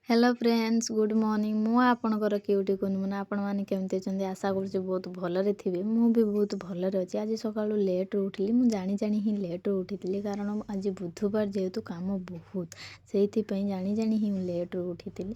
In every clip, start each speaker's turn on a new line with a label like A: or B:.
A: Hello friends good morning मु आपणकर cutie कुनमुना आपण माने केमते अछंती आशा करछु बहुत भलरे थिबे मु भी बहुत भलरे अछि। आज सकाळु लेट उठली मु जानी जानी ही लेट उठितली कारण आज बुधवार जेहेतु काम बहुत सेहिति पई जानी जानी ही लेट उठितली।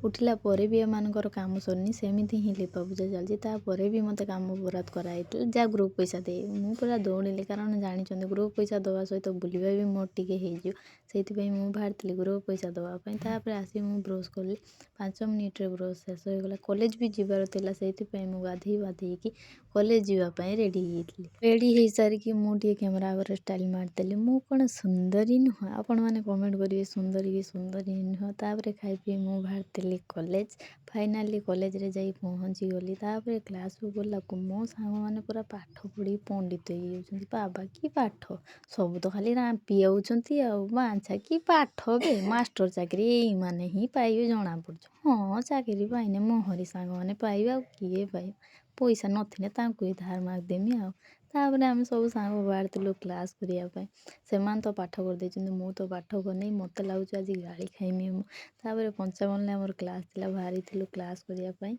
A: उठिला परे भी एमानकर काम सरनी सेमिति ही लिपा पूजा चलछि ता परे भी मते काम बरात कराइतल जा ग्रुप पैसा दे मु पूरा दौड़िली कारण जानी चंदी ग्रुप पैसा दवा सहित बुलिबा भी मोर टिके हेजियो सेहिति पई मु भारतली ग्रुप पैसा दवा पई तापर आसी मु ब्रश कली 5 मिनिट रे ब्रश शेष हो गला कॉलेज भी जीवार थिला सेहिति पई मु गाधई की कॉलेज जीवा पई रेडी हेइतली। रेडी हेइ सारी की मु टिके कैमरा आगे स्टाइल मारदेली मु कोन सुंदरी नुह आपण माने कमेंट करिवे सुंदरी की सुंदरी नुह। तापर खाइ पी मु भारतली कॉलेज फाइनली कॉलेज रे जाई पहुंची गली तापर क्लास को गला को मो सांग माने पूरा पाठ पढ़ी पंडित हो जाउछंती बाबा की पाठ सब तो खाली रांपी आउछंती आ बांछा की पाठ बे मास्टर चाकरी एई माने ही पाइबे जणा पड़छ। हाँ चाकरी पाइने मोहरी सांग माने पाइबे आ किए पाइबे पैसा नथिने तांकु ही धार माग देमी आ तापर आमे सब सांग बाहरथिलु क्लास करिया पई सेमान तो पाठ कर देछंती मु तो पाठ करनै मते लागुछ आज गाली खाइमी मु। तापर 55 ले हमर क्लास थिला बाहरी थिलु क्लास करिया पई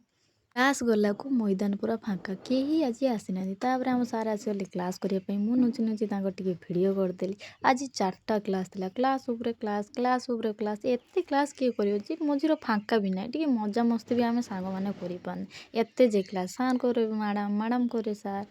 A: क्लास गला को मैदान पूरा फांका केही आज आसीना तापर हम सारा आसीगले क्लास करिया पई मु नुची नुची तांको टिके वीडियो करदेली। आज 4टा क्लास थिला क्लास ऊपर क्लास एते क्लास के करियो जे मझिरो फांका भी नाही टिके मजा मस्ती भी आमे सांग माने करि पान एते जे क्लास सार करे मैडम करे सार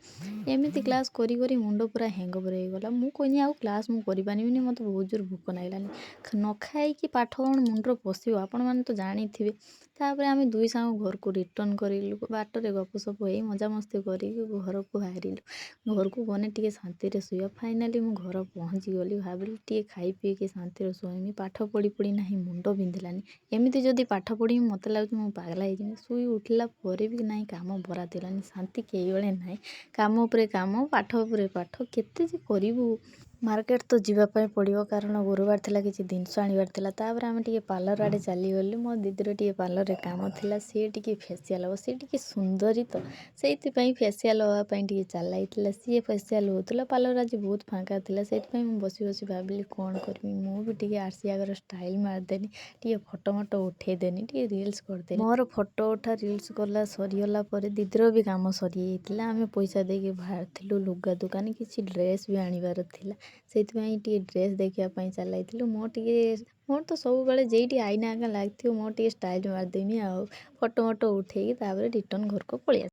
A: एमिति क्लास करी करी मुंडो पूरा हैंगओवर हे गला मु कोइनी आ क्लास मु करि पानिबिनी मते बहुत जोर भूख नाइलानी न खाई की पाठ कोन मुंडरो पसिबो आपण माने तो जानि थिबे। तापर आमे दुई सांग घर को रिटर्न करिलु बाटरे गपसप होई मजा मस्ती करी घर को हारिलु घर को गने टिके शांति रे सुया फाइनली मु घर पहुंची गली भाबिली टिके खाई पी के शांति रे सोइमी पाठ पढ़ी पढ़ी नाही मुंडो बिंधिलानी एमिति जदी पाठ पढ़ी मते लागुच मु पागला हे जिमी सुई उठिला परे भी नाही काम बरा दिलानी शांति केई बेले नाही काम उपरे काम पाठ उपरे पाठ केते जे करिवु। मार्केट तो जीवा पाए पड़ियो कारण गुरुवार थिला किछि दिनस आनिबार थिला तापर आमे टिके पार्लर आडे चली गलु मो दीदीर टिके पार्लर रे काम थिला सी टिके फेशियल हो सी टिके सुंदरी तो सेति पई फेशियल होवा पई टिके चलाइतिला सी फेशियल होतला पार्लर आज बहुत फांका थिला सेति पई मु बसी बसी भाबिली कोन करमी मु भी टिके आरसी आगर स्टाइल मार देनी टिके फोटो मोटो उठे देनी टिके रील्स कर देनी मोर फोटो उठा रील्स करला सरी गला परे दीदीर भी काम सरी जाइतिला आमे पैसा देके बाहर थिलु लुगा दुकान किछि ड्रेस भी आनिबार थिला सेति पई टिके ड्रेस देखिया पई चलाइतिलु मोर तो सब बेले जेइटी आईना आगा लागथियो मोर टिके स्टाइल मार देमी आ फोटो मोटो उठेई तापर रिटर्न घर को पळिया।